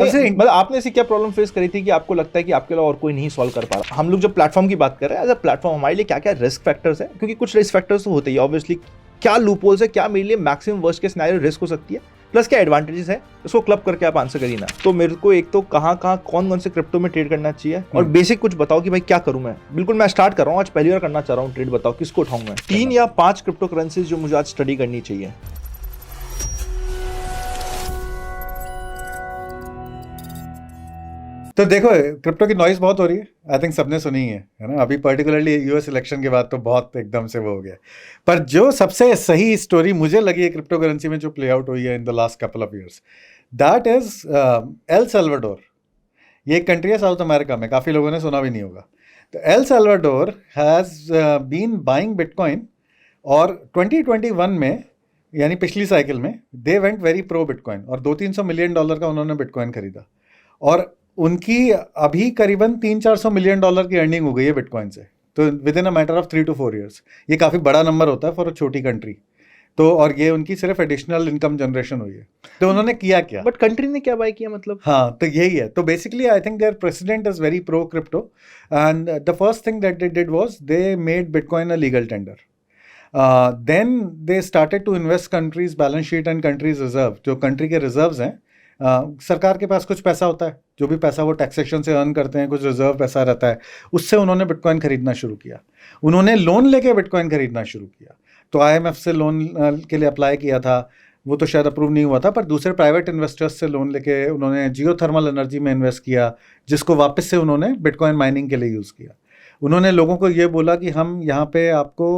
मतलब आपने ऐसी क्या प्रॉब्लम फेस करी थी कि आपको लगता है कि आपके अलावा और कोई नहीं सॉल्व कर पा रहा? हम लोग जब प्लेटफॉर्म की बात कर रहे हैं, एज अ प्लेटफॉर्म हमारे लिए क्या क्या रिस्क फैक्टर्स है, क्योंकि कुछ रिस्क फैक्टर्स तो होते ही ऑब्वियसली, क्या लूपहोल्स है, क्या मेरे लिए मैक्सिमम वर्स्ट के सिनेरियो रिस्क हो सकती है, प्लस क्या एडवांटेजेस है, उसको क्लब करके आप आंसर करिए ना। तो मेरे को एक तो कहाँ कौन से क्रिप्टो में ट्रेड करना चाहिए, और बेसिक कुछ बताओ कि भाई क्या करूं मैं। बिल्कुल मैं स्टार्ट कर रहा हूँ, आज पहली बार करना चाह रहा हूँ ट्रेड, बताओ किसको उठाऊं मैं। 3 या 5 क्रिप्टो करेंसीज जो मुझे आज स्टडी करनी चाहिए। तो देखो, क्रिप्टो की नॉइज बहुत हो रही है, आई थिंक सबने सुनी है ना। अभी पर्टिकुलरली यूएस इलेक्शन के बाद तो बहुत एकदम से वो हो गया। पर जो सबसे सही स्टोरी मुझे लगी है क्रिप्टो करेंसी में जो प्ले आउट हुई है in the last couple of years, that is El Salvador. ये एक कंट्री है साउथ अमेरिका में, काफ़ी लोगों ने सुना भी नहीं होगा। तो El Salvador has been buying bitcoin, और 2021 में यानी पिछली साइकिल में they went very pro bitcoin, और $200-300 मिलियन का उन्होंने बिटकॉइन खरीदा, और उनकी अभी करीबन $300-400 मिलियन की अर्निंग हो गई है बिटकॉइन से। तो with in a matter of 3 to 4 years, ये काफ़ी बड़ा नंबर होता है फॉर अ छोटी कंट्री। तो और ये उनकी सिर्फ एडिशनल इनकम जनरेशन हुई है। तो उन्होंने किया क्या? बट कंट्री ने क्या बाय किया मतलब? हाँ, तो यही है। तो basically I think their president is very pro crypto, and the first thing that they did was they made bitcoin a legal tender. Then they started to invest country's balance sheet and country's reserve. जो country के reserves हैं, सरकार के पास कुछ पैसा होता है, जो भी पैसा वो टैक्सेशन से अर्न करते हैं, कुछ रिजर्व पैसा रहता है, उससे उन्होंने बिटकॉइन खरीदना शुरू किया। उन्होंने लोन लेके बिटकॉइन खरीदना शुरू किया। तो आईएमएफ से लोन के लिए अप्लाई किया था, वो तो शायद अप्रूव नहीं हुआ था, पर दूसरे प्राइवेट इन्वेस्टर्स से लोन लेके उन्होंने जियोथर्मल एनर्जी में इन्वेस्ट किया, जिसको वापस से उन्होंने बिटकॉइन माइनिंग के लिए यूज़ किया। उन्होंने लोगों को ये बोला कि हम यहाँ पे आपको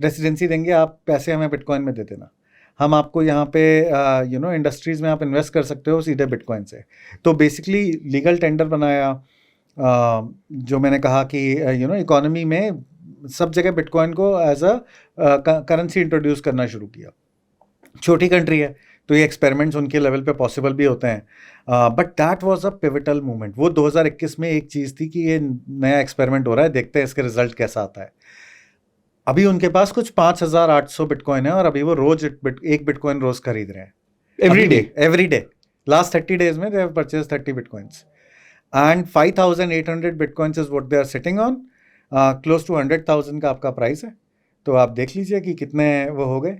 रेसिडेंसी देंगे, आप पैसे हमें बिटकॉइन में दे देना, हम आपको यहाँ पे इंडस्ट्रीज़ में आप इन्वेस्ट कर सकते हो सीधे बिटकॉइन से। तो बेसिकली लीगल टेंडर बनाया, जो मैंने कहा कि इकोनॉमी में सब जगह बिटकॉइन को एज अ करेंसी इंट्रोड्यूस करना शुरू किया। छोटी कंट्री है तो ये एक्सपेरिमेंट्स उनके लेवल पे पॉसिबल भी होते हैं, but that was a pivotal moment. वो 2021 में एक चीज़ थी कि ये नया एक्सपेरिमेंट हो रहा है, देखते हैं इसके रिजल्ट कैसा आता है। अभी उनके पास कुछ 5,800 बिटकॉइन है, और अभी वो रोज एक बिटकॉइन रोज खरीद रहे हैं, एवरी डे। लास्ट 30 days में they have purchase 30 bitcoins, and 5,800 bitcoins is what they are sitting on. Close to 100,000 का आपका प्राइस है, तो आप देख लीजिए कि कितने वो हो गए।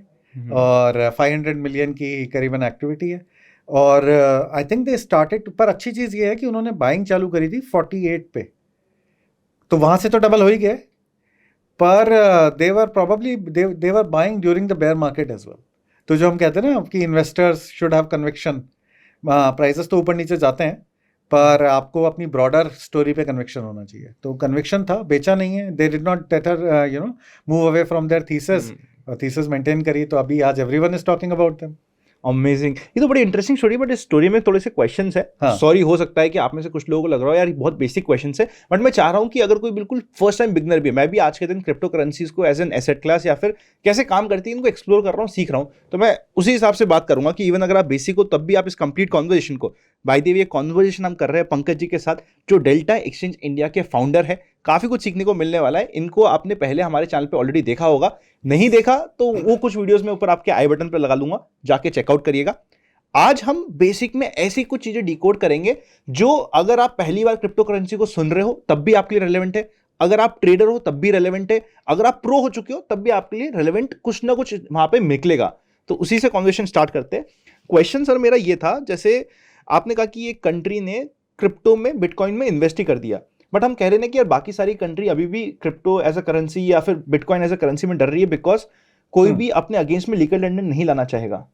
और 500 मिलियन की करीबन एक्टिविटी है, और आई थिंक दे स्टार्टेड। पर अच्छी चीज़ ये है कि उन्होंने बाइंग चालू करी थी 48 पे, तो वहाँ से तो डबल हो ही गया, पर they were buying during the bear market as well. तो जो हम कहते हैं ना कि investors should have conviction, prices तो ऊपर नीचे जाते हैं, पर आपको अपनी ब्रॉडर स्टोरी पे कन्विक्शन होना चाहिए। तो कन्विक्शन था, बेचा नहीं है। They did not move away from their thesis maintain करी, तो अभी आज everyone is talking about them. Amazing, ये तो बड़ी इंटरेस्टिंग स्टोरी, बट इस स्टोरी में थोड़े से क्वेश्चंस है। हाँ। सॉरी, हो सकता है कि आप में से कुछ लोगों को लग रहा हो यार ये बहुत बेसिक क्वेश्चंस है, बट मैं चाह रहा हूं कि अगर कोई बिल्कुल फर्स्ट टाइम बिगनर भी है, मैं भी आज के दिन क्रिप्टो करेंसीज को एज एन एसेट क्लास या फिर कैसे काम करती है इनको एक्सप्लोर कर रहा हूँ, सीख रहा हूँ, तो मैं उसी हिसाब से बात करूंगा कि इवन अगर आप बेसिक हो तब भी आप इस कंप्लीट कॉन्वर्जेशन को, बाय द वे ये कॉन्वर्जेशन हम कर रहे हैं पंकज जी के साथ, जो डेल्टा एक्सचेंज इंडिया के फाउंडर है। काफ़ी कुछ सीखने को मिलने वाला है। इनको आपने पहले हमारे चैनल पे ऑलरेडी देखा होगा, नहीं देखा तो वो कुछ वीडियोस में ऊपर आपके आई बटन पर लगा लूंगा, जाके चेकआउट करिएगा। आज हम बेसिक में ऐसी कुछ चीजें डिकोड करेंगे जो अगर आप पहली बार क्रिप्टो करेंसी को सुन रहे हो तब भी आपके लिए रेलेवेंट है, अगर आप ट्रेडर हो तब भी रेलेवेंट है, अगर आप प्रो हो चुके हो तब भी आपके लिए रेलेवेंट कुछ ना कुछ वहां पे निकलेगा। तो उसी से कॉन्वर्सेशन स्टार्ट करते हैं। क्वेश्चन सर मेरा ये था, जैसे आपने कहा कि एक कंट्री ने क्रिप्टो में बिटकॉइन में इन्वेस्ट ही कर दिया, बट हम कह रहे हैं कि यार बाकी सारी कंट्री अभी भी क्रिप्टो एज अ करेंसी या फिर बिटकॉइन एज अ करेंसी में डर रही है, बिकॉज कोई भी अपने अगेंस्ट में लीगल टेंडर नहीं लाना चाहेगा।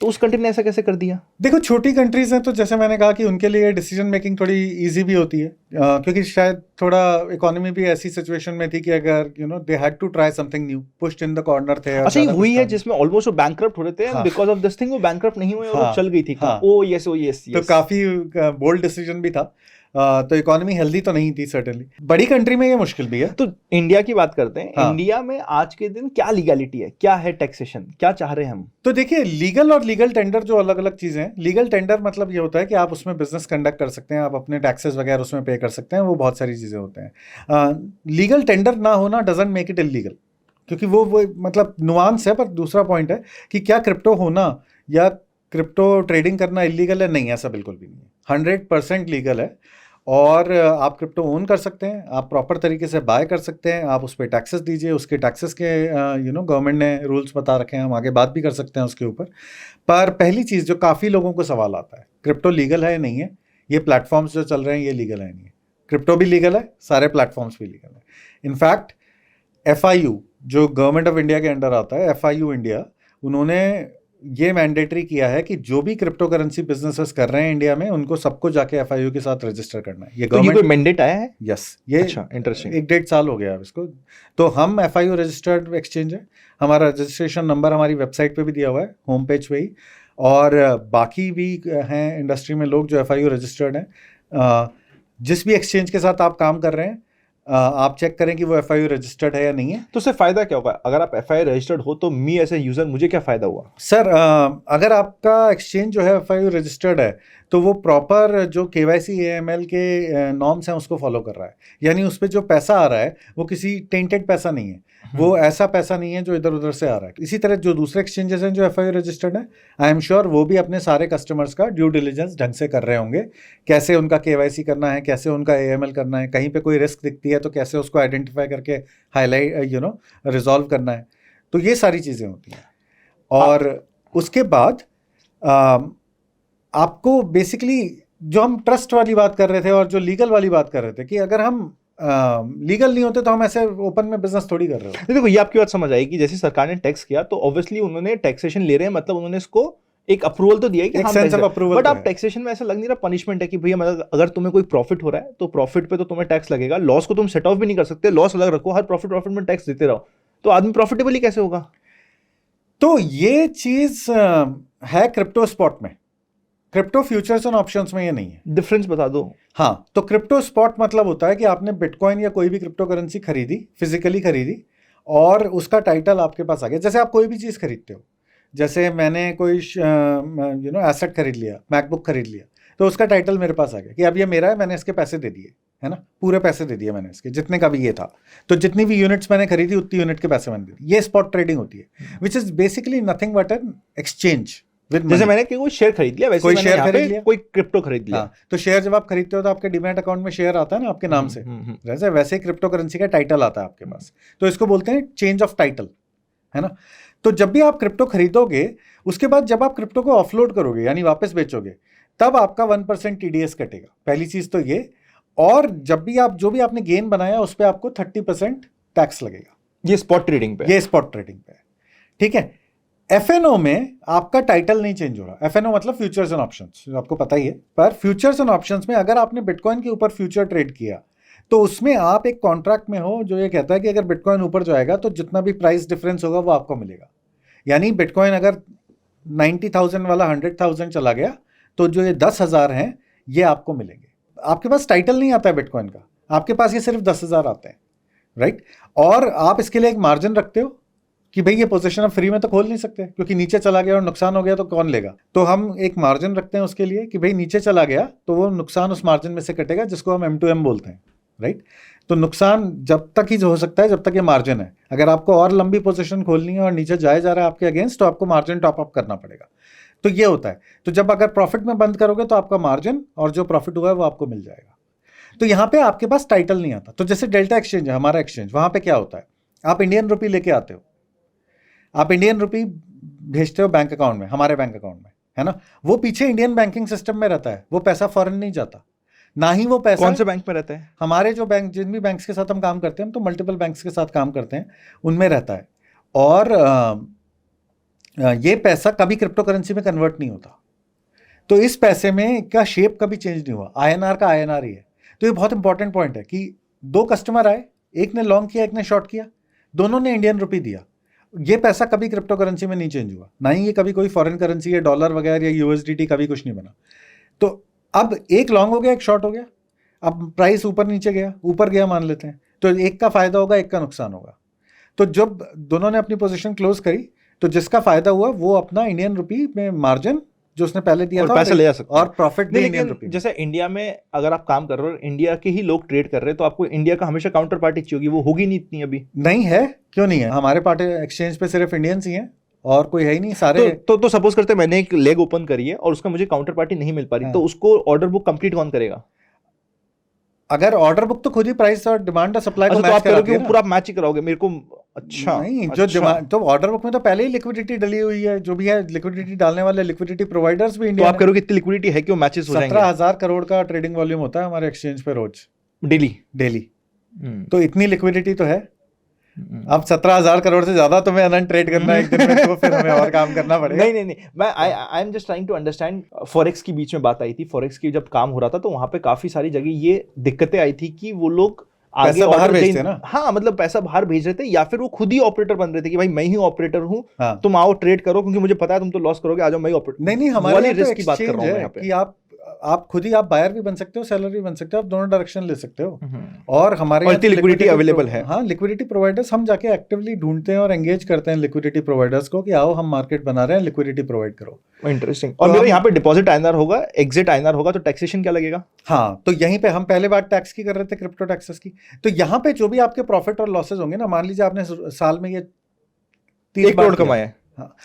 तो उस कंट्री ने ऐसा कैसे कर दिया? देखो, छोटी कंट्रीज हैं तो जैसे मैंने कहा कि उनके लिए डिसीजन मेकिंग थोड़ी इजी भी होती है, क्योंकि शायद थोड़ा इकोनॉमी भी ऐसी सिचुएशन में थी कि अगर they had to try something new, pushed in the corner थे। अच्छा, ये हुई है जिसमें ऑलमोस्ट वो बैंकरप्ट हो रहे थे, बिकॉज ऑफ दिस थिंग वो बैंकरप्ट नहीं हुए और वो चल गई थी। ओ यस। तो काफी बोल्ड डिसीजन भी था। तो इकोनॉमी हेल्दी तो नहीं थी सर्टेनली। बड़ी कंट्री में ये मुश्किल भी है। तो इंडिया की बात करते हैं। हाँ। इंडिया में आज के दिन क्या लीगलिटी है, क्या है टैक्सेशन, क्या चाह रहे हैं हम? तो देखिए, लीगल और लीगल टेंडर जो अलग अलग चीजें हैं। लीगल टेंडर मतलब ये होता है कि आप उसमें बिजनेस कंडक्ट कर सकते हैं, आप अपने टैक्सेस वगैरह उसमें पे कर सकते हैं, वो बहुत सारी चीजें होते हैं। लीगल टेंडर ना होना डजंट मेक इट इलीगल, क्योंकि वो मतलब नुआंस है। पर दूसरा पॉइंट है कि क्या क्रिप्टो होना या क्रिप्टो ट्रेडिंग करना इलीगल है? नहीं, ऐसा बिल्कुल भी नहीं है। 100% लीगल है। और आप क्रिप्टो ओन कर सकते हैं, आप प्रॉपर तरीके से बाय कर सकते हैं, आप उस पर टैक्सेस दीजिए, उसके टैक्सेस के गवर्नमेंट ने रूल्स बता रखे हैं, हम आगे बात भी कर सकते हैं उसके ऊपर। पर पहली चीज़ जो काफ़ी लोगों को सवाल आता है, क्रिप्टो लीगल है या नहीं है, ये प्लेटफॉर्म्स जो चल रहे हैं ये लीगल है नहीं है। क्रिप्टो भी लीगल है, सारे प्लेटफॉर्म्स भी लीगल है। इनफैक्ट FIU जो गवर्नमेंट ऑफ इंडिया के अंडर आता है, FIU इंडिया, उन्होंने ये मैंडेटरी किया है कि जो भी क्रिप्टो करेंसी बिजनेसेस कर रहे हैं इंडिया में, उनको सबको जाके FIU के साथ रजिस्टर करना है। ये तो ये कोई मैंडेट आया है? यस, ये अच्छा, इंटरेस्टिंग। 1-1.5 साल हो गया है इसको। तो हम FIU रजिस्टर्ड एक्सचेंज है, हमारा रजिस्ट्रेशन नंबर हमारी वेबसाइट पे भी दिया हुआ है, होम पेज पे ही। और बाकी भी हैं इंडस्ट्री में लोग जो FIU रजिस्टर्ड हैं। जिस भी एक्सचेंज के साथ आप काम कर रहे हैं, आप चेक करें कि वो FIU रजिस्टर्ड है या नहीं है। तो उससे फायदा क्या होगा? अगर आप FIU रजिस्टर्ड हो तो मी एज ए यूजर मुझे क्या फायदा हुआ? सर, अगर आपका एक्सचेंज जो है FIU रजिस्टर्ड है, तो वो प्रॉपर जो KYC AML के नॉर्म्स हैं उसको फॉलो कर रहा है। यानी उस पर जो पैसा आ रहा है वो किसी टेंटेड पैसा नहीं है, वो ऐसा पैसा नहीं है जो इधर उधर से आ रहा है। इसी तरह जो दूसरे एक्सचेंजेस हैं जो FIU रजिस्टर्ड है, आई एम श्योर वो भी अपने सारे कस्टमर्स का ड्यू डिलिजेंस ढंग से कर रहे होंगे। कैसे उनका KYC करना है, कैसे उनका AML करना है, कहीं पे कोई रिस्क दिखती है तो कैसे उसको आइडेंटिफाई करके हाईलाइट रिजॉल्व करना है। तो ये सारी चीज़ें होती हैं। और उसके बाद आपको बेसिकली जो हम ट्रस्ट वाली बात कर रहे थे और जो लीगल वाली बात कर रहे थे कि अगर हम लीगल नहीं होते तो हम ऐसे ओपन में बिजनेस थोड़ी कर रहे हो। देखो, ये आपकी बात समझ आएगी। जैसे सरकार ने टैक्स किया तो ऑब्वियसली उन्होंने टैक्सेशन ले रहे हैं, मतलब उन्होंने इसको एक अप्रूवल तो दिया है कि एक हाँ सेंस ऑफ अप्रूवल। बट आप टैक्सेशन में ऐसा लग नहीं रहा पनिशमेंट है कि भैया मतलब अगर तुम्हें कोई प्रॉफिट हो रहा है तो प्रॉफिट पे तो तुम्हें टैक्स लगेगा, लॉस को तुम सेट ऑफ भी नहीं कर सकते, लॉस अलग रखो, हर प्रॉफिट में टैक्स देते रहो, तो आदमी प्रॉफिटेबल ही कैसे होगा? तो ये चीज है क्रिप्टो स्पॉट में, क्रिप्टो फ्यूचर्स एंड ऑप्शंस में ये नहीं है। डिफरेंस बता दो। हाँ, तो क्रिप्टो स्पॉट मतलब होता है कि आपने बिटकॉइन या कोई भी क्रिप्टो करेंसी खरीदी, फिजिकली खरीदी, और उसका टाइटल आपके पास आ गया। जैसे आप कोई भी चीज़ खरीदते हो, जैसे मैंने कोई एसेट खरीद लिया, मैकबुक खरीद लिया, तो उसका टाइटल मेरे पास आ गया कि अब ये मेरा है, मैंने इसके पैसे दे दिए, है ना, पूरे पैसे दे दिए मैंने इसके, जितने का भी ये था। तो जितनी भी यूनिट्स मैंने खरीदी उतनी यूनिट के पैसे मैंने दे दिए। ये स्पॉट ट्रेडिंग होती है, which is basically nothing but an exchange. जैसे मैंने कोई शेयर खरीद लिया, वैसे कोई शेयर खरीद लिया, कोई क्रिप्टो खरीद लिया। हाँ, तो शेयर जब आप खरीदते हो तो आपके डिमैट अकाउंट में शेयर आता है ना आपके नाम से, जैसे वैसे क्रिप्टो करेंसी का टाइटल आता है आपके पास। तो इसको बोलते हैं चेंज ऑफ टाइटल, है ना। तो जब भी आप क्रिप्टो खरीदोगे, उसके बाद जब आप क्रिप्टो को ऑफलोड करोगे यानी वापस बेचोगे, तब आपका 1% TDS कटेगा। पहली चीज तो ये। और जब भी आप जो भी आपने गेन बनाया उस पर आपको 30% टैक्स लगेगा। ये स्पॉट ट्रेडिंग पे, ये स्पॉट ट्रेडिंग पे है, ठीक है। FNO में आपका टाइटल नहीं चेंज हो रहा। FNO मतलब फ्यूचर्स एंड ऑप्शंस, आपको पता ही है। पर फ्यूचर्स एंड ऑप्शंस में अगर आपने बिटकॉइन के ऊपर फ्यूचर ट्रेड किया, तो उसमें आप एक कॉन्ट्रैक्ट में हो जो ये कहता है कि अगर बिटकॉइन ऊपर जाएगा तो जितना भी प्राइस डिफरेंस होगा वो आपको मिलेगा। यानी बिटकॉइन अगर 90,000 वाला 100,000 चला गया, तो जो ये 10,000 हैं ये आपको मिलेंगे। आपके पास टाइटल नहीं आता है बिटकॉइन का, आपके पास ये सिर्फ 10,000 आते हैं, राइट। और आप इसके लिए एक मार्जिन रखते हो कि भाई ये पोजीशन आप फ्री में तो खोल नहीं सकते, क्योंकि नीचे चला गया और नुकसान हो गया तो कौन लेगा। तो हम एक मार्जिन रखते हैं उसके लिए कि भाई नीचे चला गया तो वो नुकसान उस मार्जिन में से कटेगा, जिसको हम M2M बोलते हैं, राइट। तो नुकसान जब तक ही हो सकता है जब तक ये मार्जिन है। अगर आपको और लंबी पोजीशन खोलनी है और नीचे जाए जा रहा है आपके अगेंस्ट, तो आपको मार्जिन टॉप अप करना पड़ेगा। तो ये होता है। तो जब अगर प्रॉफिट में बंद करोगे तो आपका मार्जिन और जो प्रॉफिट हुआ है वो आपको मिल जाएगा। तो यहाँ पे आपके पास टाइटल नहीं आता। तो जैसे डेल्टा एक्सचेंज है हमारा एक्सचेंज, वहां पे क्या होता है, आप इंडियन रुपी लेके आते हो, आप इंडियन रुपी भेजते हो बैंक अकाउंट में, हमारे बैंक अकाउंट में, है ना। वो पीछे इंडियन बैंकिंग सिस्टम में रहता है, वो पैसा फॉरेन नहीं जाता, ना ही वो पैसा। कौन से बैंक में रहता है? हमारे जो बैंक, जिन भी बैंक्स के साथ हम काम करते हैं, हम तो मल्टीपल बैंक्स के साथ काम करते हैं, उनमें रहता है। और ये पैसा कभी क्रिप्टो करेंसी में कन्वर्ट नहीं होता। तो इस पैसे में का शेप कभी चेंज नहीं हुआ, INR का INR ही है। तो ये बहुत इंपॉर्टेंट पॉइंट है कि दो कस्टमर आए, एक ने लॉन्ग किया एक ने शॉर्ट किया, दोनों ने इंडियन रुपी दिया, ये पैसा कभी क्रिप्टो करेंसी में नहीं चेंज हुआ, ना ही ये कभी कोई फॉरेन करेंसी या डॉलर वगैरह या USDT कभी कुछ नहीं बना। तो अब एक लॉन्ग हो गया एक शॉर्ट हो गया, अब प्राइस ऊपर नीचे गया, ऊपर गया मान लेते हैं, तो एक का फायदा होगा एक का नुकसान होगा। तो जब दोनों ने अपनी पोजीशन क्लोज करी, तो जिसका फायदा हुआ वो अपना इंडियन रुपी में मार्जिन जो उसने पहले दिया था पैसा ले जा सकता और प्रॉफिट भी इंडियन रुपी। जैसे इंडिया में अगर आप काम कर रहे हो, इंडिया के ही लोग ट्रेड कर रहे हैं, तो आपको इंडिया का हमेशा काउंटर पार्टी चाहिए होगी, वो होगी नहीं इतनी अभी। नहीं है, क्यों नहीं है, हमारे पार्टी एक्सचेंज पे सिर्फ इंडियंस ही हैं और कोई है ही नहीं सारे। तो सपोज करते हैं मैंने एक लेग ओपन करी है और उसका मुझे काउंटर पार्टी नहीं मिल पा रही, तो उसको ऑर्डर बुक कंप्लीट कौन करेगा? अगर ऑर्डर बुक तो खुद ही प्राइस और डिमांड और सप्लाई को अच्छा, तो मैच आप करोगे कराती है वो ना। पूरा मैच ही कराओगे मेरे को? अच्छा नहीं, जो डिमांड तो ऑर्डर बुक में तो पहले ही लिक्विडिटी डली हुई है, जो भी है लिक्विडिटी डालने वाले लिक्विडिटी प्रोवाइडर्स भी तो इंडिया आप करोगे इतनी लिक्विडिटी है कि वो मैचेस हो जाएंगे? 17,000 करोड़ का ट्रेडिंग वॉल्यूम होता है हमारे एक्सचेंज पे रोज, डेली। तो इतनी लिक्विडिटी तो है। अब 17,000 करोड़ से ज्यादा तुम्हें अनंत ट्रेड करना है एक दिन में, तो फिर हमें और काम करना पड़ेगा। नहीं, मैं I am just trying to understand. Forex की बीच में बात आई थी, फॉरेक्स की जब काम हो रहा था तो वहां पे काफी सारी जगह ये दिक्कतें आई थी कि वो लोग आगे पैसा बाहर order भेजते ना। हाँ, मतलब पैसा बाहर भेज रहे थे, या फिर वो खुद ही ऑपरेटर बन रहे थे कि भाई मैं ही ऑपरेटर हूँ, हाँ। तुम आओ ट्रेड करो क्योंकि मुझे पता है तुम तो लॉस करोगे, आ जाओ मैं ही ऑपरेटर। नहीं, हमारे वाली यहाँ तो रिस्क की बात कर रहा exchange हूँ मैं है यहाँ पे। कि आप खुद ही आप बायर भी बन सकते हो, सेलर भी बन सकते हो, आप दोनों डायरेक्शन ले सकते हो। और हमारे यहाँ लिक्विडिटी अवेलेबल है। हाँ, लिक्विडिटी प्रोवाइडर्स हम जाके एक्टिवली ढूंढते हैं और एंगेज करते हैं लिक्विडिटी प्रोवाइडर्स को कि आओ हम मार्केट बना रहे हैं, लिक्विडिटी प्रोवाइड करो। इंटरेस्टिंग। और मेरा यहाँ पे डिपॉजिट आईएनआर होगा, एग्जिट आईएनआर होगा, तो टैक्सेशन क्या लगेगा? हाँ, तो यहीं पे हम पहले बात टैक्स की कर रहे थे, क्रिप्टो टैक्सेस की। तो यहाँ पे जो भी आपके प्रॉफिट और लॉसेज होंगे ना, मान लीजिए आपने साल में ये 1 करोड़ कमाया। हाँ,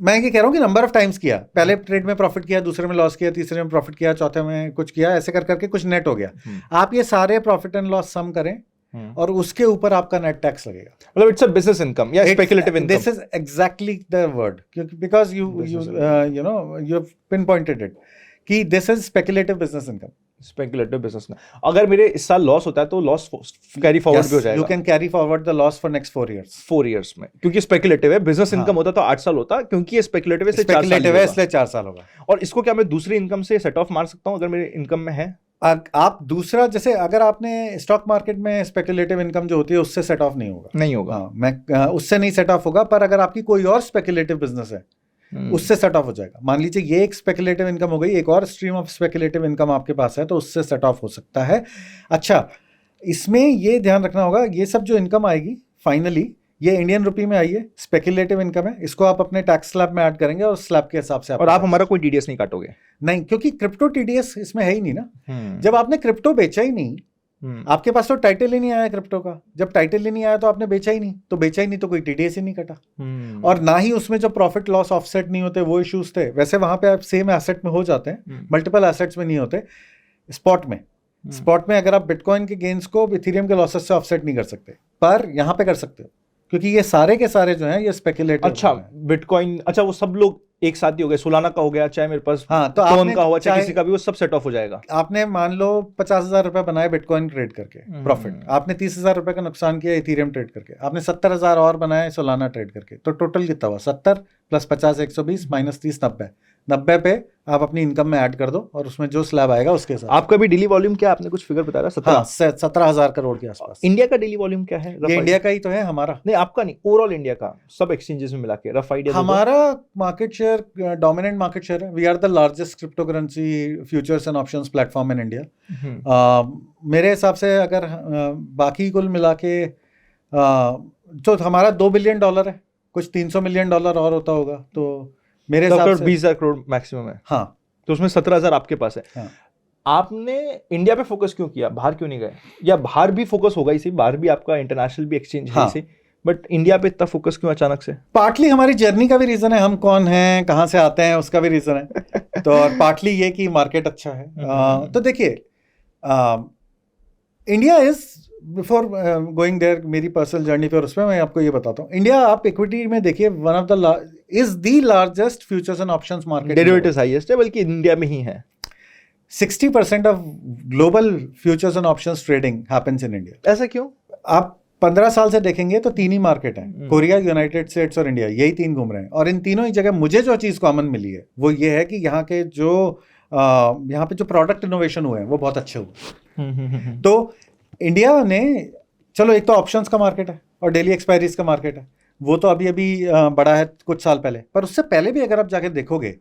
मैं ये कह रहा हूँ कि नंबर ऑफ टाइम्स किया, पहले ट्रेड में प्रॉफिट किया, दूसरे में लॉस किया, तीसरे में प्रॉफिट किया, चौथे में कुछ किया, ऐसे कर करके कुछ नेट हो गया। आप ये सारे प्रॉफिट एंड लॉस सम करें और उसके ऊपर आपका नेट टैक्स लगेगा। मतलब इट्स अ बिजनेस इनकम या speculative income. This is exactly the word, क्योंकि because you know you have pinpointed it कि this is speculative business income. Speculative business में अगर मेरे इस साल लॉस होता है तो लॉस कैरी फॉरवर्ड भी हो जाएगा। You can carry forward the loss for next 4 years। 4 years में, क्योंकि स्पेकुलेटिव है। बिजनेस इनकम होता तो 8 साल होता, क्योंकि ये स्पेकुलेटिव है इसलिए 4 साल स्पेकुलेटिव है इसलिए 4 साल होगा। और इसको क्या मैं दूसरी इनकम से सेट ऑफ मार सकता हूँ अगर मेरे इनकम में है? आप दूसरा, जैसे अगर आपने स्टॉक मार्केट में स्पेकुलेटिव इनकम जो होती है उससे सेट ऑफ नहीं होगा। नहीं होगा। हाँ, मैं उससे नहीं सेट ऑफ होगा, पर अगर आपकी कोई और स्पेकुलेटिव बिजनेस है उससे सेट ऑफ हो जाएगा। मान लीजिए ये एक स्पेकुलेटिव इनकम हो गई, एक और स्ट्रीम ऑफ स्पेकुलेटिव इनकम आपके पास है तो उससे सेट ऑफ हो सकता है। अच्छा, इसमें ये ध्यान रखना होगा, ये सब जो इनकम आएगी फाइनली ये इंडियन रुपी में आई है, स्पेकुलेटिव इनकम है, इसको आप अपने टैक्स स्लैब में ऐड करेंगे और स्लैब के हिसाब से और आप हमारा कोई टीडीएस नहीं काटोगे? नहीं, क्योंकि क्रिप्टो टीडीएस इसमें है ही नहीं ना। जब आपने क्रिप्टो बेचा ही नहीं, आपके पास तो टाइटल ही नहीं आया क्रिप्टो का, जब टाइटल ही नहीं आया तो आपने बेचा ही नहीं, तो बेचा ही नहीं तो कोई टीडीएस ही नहीं कटा। और ना ही उसमें जो प्रॉफिट लॉस ऑफसेट नहीं होते वो इश्यूज थे। वैसे वहां पे आप सेम एसेट में हो जाते हैं, मल्टीपल एसेट्स में नहीं होते। स्पॉट में अगर आप बिटकॉइन के गेन्स को इथेरियम के लॉसेस से ऑफसेट नहीं कर सकते, पर यहाँ पे कर सकते हो, क्योंकि ये सारे के सारे जो हैं ये स्पेकुलेटिव। अच्छा, बिटकॉइन, अच्छा वो सब लोग एक साथ ही हो गए, सोलाना का हो गया, चाहे मेरे पास हाँ, तो टोन का हुआ, चाहे किसी का भी, वो सब सेट ऑफ हो जाएगा। आपने मान लो 50,000 रुपए बनाए बिटकॉइन ट्रेड करके प्रॉफिट, आपने 30,000 रुपए का नुकसान किया इथेरियम ट्रेड करके, आपने 70,000 और बनाए सोलाना ट्रेड करके, तो टोटल कितना हुआ? 70 प्लस 50 120 माइनस 30 90 पे आप अपनी इनकम में ऐड कर दो और उसमें जो स्लैब आएगा उसके साथ। आपका भी डेली वॉल्यूम क्या, आपने कुछ फिगर बताया? 17,000 करोड़ के आसपास। इंडिया का डेली वॉल्यूम क्या है? ये इंडिया का ही तो है हमारा। नहीं, आपका नहीं, ओवरऑल इंडिया का, सब एक्सचेंजेस में मिला के रफ आइडिया। हमारा market share, dominant market share है। We are the largest crypto currency futures and options platform in India. मेरे हिसाब से अगर बाकी कुल मिला के जो हमारा $2 बिलियन है, कुछ $300 मिलियन और होता होगा, तो मेरे हिसाब से 20,000 करोड़ मैक्सिमम है। हाँ, तो उसमें 17,000 आपके पास है। हाँ। आपने इंडिया पे फोकस क्यों किया, बाहर क्यों नहीं गए? या बाहर भी फोकस होगा इसी, बाहर भी आपका इंटरनेशनल भी एक्सचेंज है इसी, बट इंडिया पे इतना फोकस क्यों अचानक से? पार्टली हमारी जर्नी का भी रीजन है, हम कौन हैं, कहाँ से आते हैं, उसका भी रीजन है। तो और पार्टली ये कि मार्केट अच्छा है। तो देखिए, India is, before going there, मेरी पर्सनल जर्नी पे और उसमें मैं आपको ये बताता हूँ, इंडिया आप इक्विटी में देखिए, one of the is the largest futures and options market, derivatives highest है, बल्कि इंडिया में ही है। 60% of global futures and options trading happens in India. ऐसा क्यों? आप 15 साल से देखेंगे तो 3 ही मार्केट हैं, कोरिया, यूनाइटेड स्टेट्स और इंडिया, यही 3 घूम रहे हैं। और इन तीनों ही जगह मुझे जो चीज़ कॉमन मिली है वो ये है कि यहाँ के जो यहाँ पे जो प्रोडक्ट इनोवेशन हुए हैं वो बहुत अच्छे हुए। तो इंडिया ने, चलो एक तो ऑप्शंस का मार्केट है और डेली एक्सपायरीज का मार्केट है, वो तो अभी अभी बढ़ा है कुछ साल पहले, पर उससे पहले भी अगर आप जाके देखोगे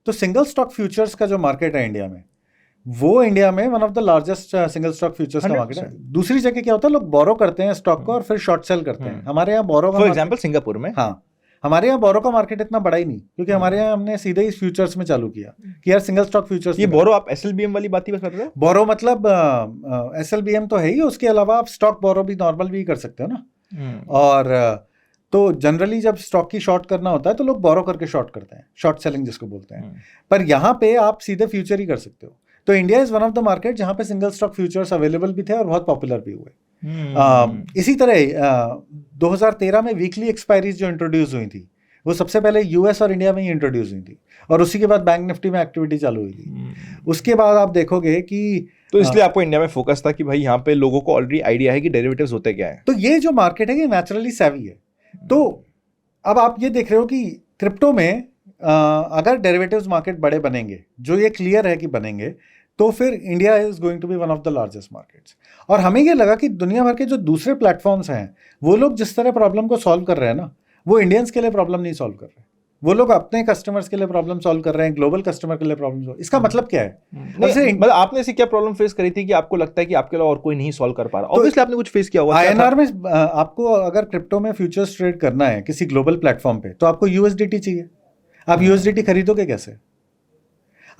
तो सिंगल स्टॉक फ्यूचर्स का जो मार्केट है इंडिया में, वो इंडिया में one of the largest single stock futures का मार्केट है। दूसरी जगह क्या होता है, लोग बोरो करते हैं स्टॉक को और फिर शॉर्ट सेल करते हैं। हमारे यहाँ बोरो का, फॉर एग्जांपल सिंगापुर में, हाँ, हमारे यहाँ बोरो का मार्केट इतना बड़ा ही नहीं, क्योंकि हमारे यहाँ हमने सीधे ही फ्यूचर्स में चालू किया कि यार सिंगल स्टॉक फ्यूचर्स। ये बोरो आप SLBM वाली बात ही कर रहे हो? बोरो मतलब SLBM तो है ही, उसके अलावा आप स्टॉक बोरो भी नॉर्मल भी कर सकते हो ना। और तो जनरली जब स्टॉक की शॉर्ट करना होता है तो लोग बोरो करके शॉर्ट करते हैं, शॉर्ट सेलिंग जिसको बोलते हैं। पर यहाँ पे आप सीधे फ्यूचर ही कर सकते हो। तो India is one of the market जहाँ पे सिंगल स्टॉक फ्यूचर्स अवेलेबल भी थे और बहुत पॉपुलर भी हुए। इसी तरह 2013 में वीकली एक्सपायरीज जो इंट्रोड्यूस हुई थी वो सबसे पहले यूएस और इंडिया में ही इंट्रोड्यूस हुई थी, और उसी के बाद बैंक निफ्टी में एक्टिविटी चालू हुई थी। उसके बाद आप देखोगे कि तो इसलिए आपको इंडिया में फोकस था कि भाई यहाँ पे लोगों को ऑलरेडी आइडिया है कि डेरिवेटिव्स होते क्या है। तो ये जो मार्केट है ये नेचुरली सेवी है। तो अब आप ये देख रहे हो कि क्रिप्टो में अगर डेरिवेटिव्स मार्केट बड़े बनेंगे, जो ये क्लियर है कि बनेंगे, तो फिर India is going to be one of the largest markets. और हमें ये लगा कि दुनिया भर के जो दूसरे प्लेटफॉर्म्स हैं वो लोग जिस तरह प्रॉब्लम को सॉल्व कर रहे हैं ना, वो इंडियंस के लिए प्रॉब्लम नहीं सॉल्व कर रहे। वो लोग अपने कस्टमर्स के लिए प्रॉब्लम सॉल्व कर रहे हैं, ग्लोबल कस्टमर के लिए प्रॉब्लम सॉल्व। इसका मतलब क्या है? मतलब आपने ऐसी क्या प्रॉब्लम फेस करी थी कि आपको लगता है कि आपके लिए और कोई नहीं सॉल्व कर पा रहा? ऑब्वियसली आपने कुछ फेस किया होगा। आईएनआर में आपको अगर क्रिप्टो में फ्यूचर्स ट्रेड करना है किसी ग्लोबल प्लेटफॉर्म पे, तो आपको यूएसडीटी चाहिए। आप यूएसडीटी खरीदोगे कैसे?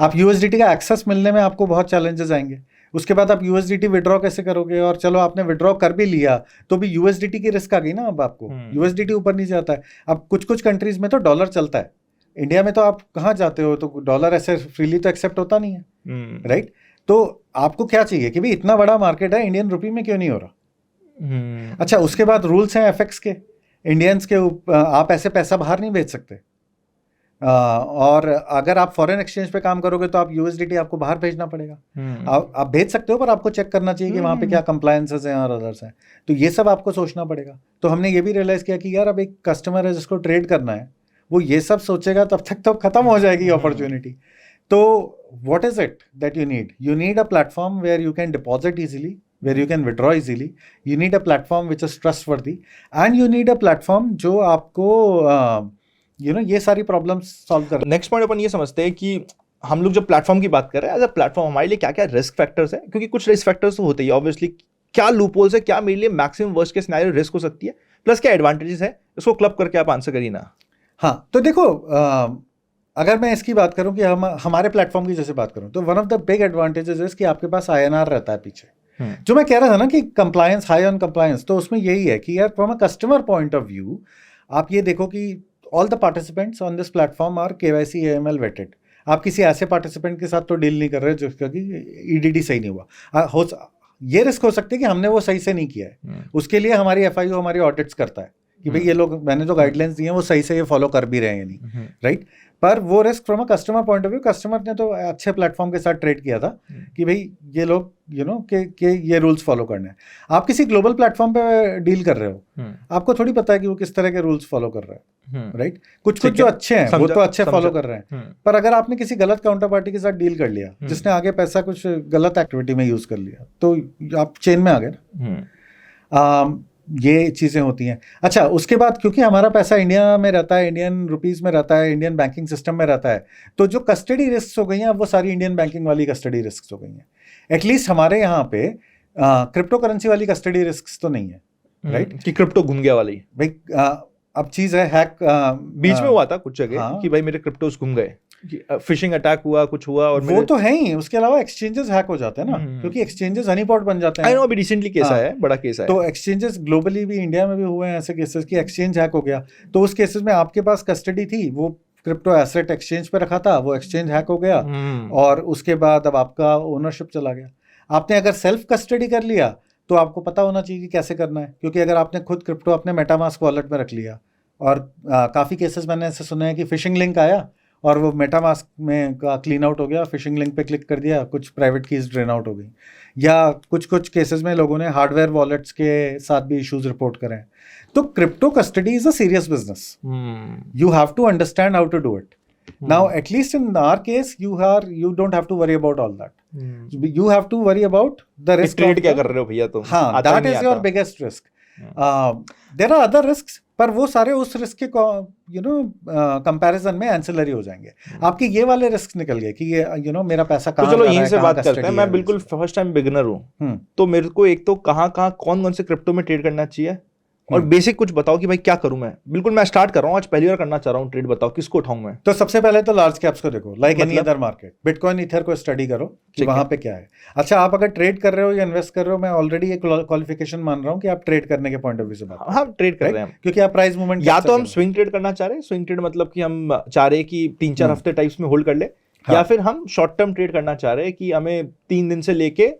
आप यूएसडीटी का एक्सेस मिलने में आपको बहुत चैलेंजेस आएंगे। उसके बाद आप यूएसडीटी विड्रॉ कैसे करोगे? और चलो आपने विड्रॉ कर भी लिया तो भी यूएसडीटी की रिस्क आ गई ना। अब आपको यूएसडीटी ऊपर नहीं जाता है। अब कुछ कंट्रीज में तो डॉलर चलता है, इंडिया में तो आप कहाँ जाते हो, तो डॉलर ऐसे फ्रीली तो एक्सेप्ट होता नहीं है, राइट? तो आपको क्या चाहिए कि भाई इतना बड़ा मार्केट है, इंडियन रुपी में क्यों नहीं हो रहा? अच्छा, उसके बाद रूल्स हैं एफएक्स के, इंडियंस के आप ऐसे पैसा बाहर नहीं भेज सकते। और अगर आप फॉरेन एक्सचेंज पे काम करोगे तो आप यूएसडीटी आपको बाहर भेजना पड़ेगा। आप भेज सकते हो, पर आपको चेक करना चाहिए कि वहाँ पे क्या कंप्लायंसेस हैं और अदर्स हैं। तो ये सब आपको सोचना पड़ेगा। तो हमने ये भी रियलाइज किया कि यार अब एक कस्टमर है जिसको ट्रेड करना है, वो ये सब सोचेगा तब तक तो खत्म हो जाएगी अपॉर्चुनिटी। तो what is it that you need? You need a platform where you can deposit easily, where you can withdraw easily. You need a platform which is trustworthy, and you need a platform जो आपको ये सारी problems solve कर। Next point अपन ये समझते हैं कि हम लोग जब प्लेटफॉर्म की बात कर रहे हैं, एज अ प्लेटफॉर्म हमारे लिए क्या क्या रिस्क फैक्टर्स है? क्योंकि कुछ रिस्क फैक्टर्स तो होते ही ऑब्वियसली। क्या लूपहोल्स है, क्या मेरे लिए मैक्सिमम वर्स्ट के सिनेरियो रिस्क हो सकती है, प्लस क्या एडवांटेजेस है, इसको क्लब करके आप आंसर करिए ना। हाँ, तो देखो, अगर मैं इसकी बात करूं कि हमारे प्लेटफॉर्म की जैसे बात करूं, तो one of the big advantages है कि आपके पास आईएनआर रहता है पीछे। जो मैं कह रहा था ना कि कंप्लायंस, हाई ऑन कंप्लायंस, तो उसमें यही है कि यार from a customer point of view आप ये देखो कि all the participants on this platform are KYC AML vetted. आप किसी ऐसे पार्टिसिपेंट के साथ तो डील नहीं कर रहे जिसका कि EDD सही नहीं हुआ। ये रिस्क हो सकती है कि हमने वो सही से नहीं किया है, उसके लिए हमारी FIO हमारी ऑडिट्स करता है कि भाई ये लोग, मैंने जो गाइडलाइंस दी हैं वो सही से ये फॉलो कर भी रहे हैं नहीं, राइट? पर वो risk from a customer point of view, customer ने तो अच्छे प्लेटफॉर्म के साथ ट्रेड किया था कि भाई ये लोग कि ये रूल्स फॉलो करने हैं। आप किसी ग्लोबल प्लेटफॉर्म पे डील कर रहे हो, आपको थोड़ी पता है कि वो किस तरह के रूल्स फॉलो कर रहे हैं, राइट? कुछ जो अच्छे हैं वो तो अच्छे फॉलो कर रहे हैं, पर अगर आपने किसी गलत काउंटर पार्टी के साथ डील कर लिया जिसने आगे पैसा कुछ गलत एक्टिविटी में यूज कर लिया, तो आप चेन में आ गए ना। ये चीज़ें होती हैं। अच्छा, उसके बाद क्योंकि हमारा पैसा इंडिया में रहता है, इंडियन रुपीस में रहता है, इंडियन बैंकिंग सिस्टम में रहता है, तो जो कस्टडी रिस्क हो गई हैं अब वो सारी इंडियन बैंकिंग वाली कस्टडी रिस्क हो गई हैं। एटलीस्ट हमारे यहाँ पे क्रिप्टो करेंसी वाली कस्टडी रिस्क तो नहीं है, राइट? कि क्रिप्टो घूम गया वाली भाई अब चीज़ है हैक, बीच में हुआ था कुछ जगह कि भाई मेरे क्रिप्टोस घूम गए, फिशिंग अटैक हुआ, कुछ हुआ, और वो तो है ही। उसके अलावा एक्सचेंजेस हैक हो जाते हैं ना, क्योंकि एक्सचेंजेस हनीपॉट बन जाते हैं। आई नो, अभी रिसेंटली केस आया है, बड़ा केस आया। तो एक्सचेंजेस ग्लोबली भी, इंडिया में भी हुए हैं ऐसे केसेस कि एक्सचेंज हैक हो गया। तो उस केसेस में आपके पास कस्टडी थी, वो क्रिप्टो एसेट एक्सचेंज पे रखा था, वो एक्सचेंज हैक हो गया, और उसके बाद अब आपका ओनरशिप चला गया। आपने अगर सेल्फ कस्टडी कर लिया तो आपको पता होना चाहिए कि कैसे करना है, क्योंकि अगर आपने खुद क्रिप्टो अपने मेटामास्क वॉलेट में रख लिया, और काफ़ी केसेस मैंने ऐसे सुने हैं कि फिशिंग लिंक आया और वो मेटामास्क में का क्लीन आउट हो गया, फिशिंग लिंक पे क्लिक कर दिया, कुछ प्राइवेट कीज ड्रेन आउट हो गई, या कुछ केसेस में लोगों ने हार्डवेयर वॉलेट्स के साथ भी इश्यूज रिपोर्ट करें। तो crypto custody is a serious business, you have to understand how to do it. Now at least in our case you don't have to worry about all that. You have to worry about the risk. Trade क्या कर रहे हो भैया तुम? हाँ, that is your biggest risk. There are other risks, पर वो सारे उस रिस्क के कंपैरिजन में एंसिलरी हो जाएंगे। आपके ये वाले रिस्क निकल गए कि ये मेरा पैसा कहाँ, तो चलो यहीं से बात करते हैं। मैं बिल्कुल फर्स्ट टाइम बिगिनर हूँ, तो मेरे को एक तो कहाँ कौन से क्रिप्टो में ट्रेड करना चाहिए, और बेसिक कुछ बताओ कि भाई क्या करूं मैं, बिल्कुल मैं स्टार्ट कर रहा हूं, आज पहली बार करना चाह रहा हूं ट्रेड, बताओ किसको उठाऊं मैं। तो सबसे पहले तो लार्ज कैप्स को देखो, लाइक एनी मतलब? अदर मार्केट, बिटकॉइन ईथर को स्टडी करो कि ठीक वहां है। पे क्या है। अच्छा, आप अगर ट्रेड कर रहे हो या इन्वेस्ट कर रहे हो, मैं ऑलरेडी एक क्वालिफिकेशन मान रहा हूँ कि आप ट्रेड करने के पॉइंट ऑफ व्यू से बात हाँ ट्रेड कर right? रहे हैं हम, क्योंकि आप प्राइस मूवमेंट या तो हम स्विंग ट्रेड करना चाह रहे हैं, स्विंग ट्रेड मतलब कि हम चाह रहे हैं कि 3-4 हफ्ते टाइप्स में होल्ड कर ले, हाँ। या फिर हम शॉर्ट टर्म ट्रेड करना चाह रहे हैं कि हमें 3 दिन से लेके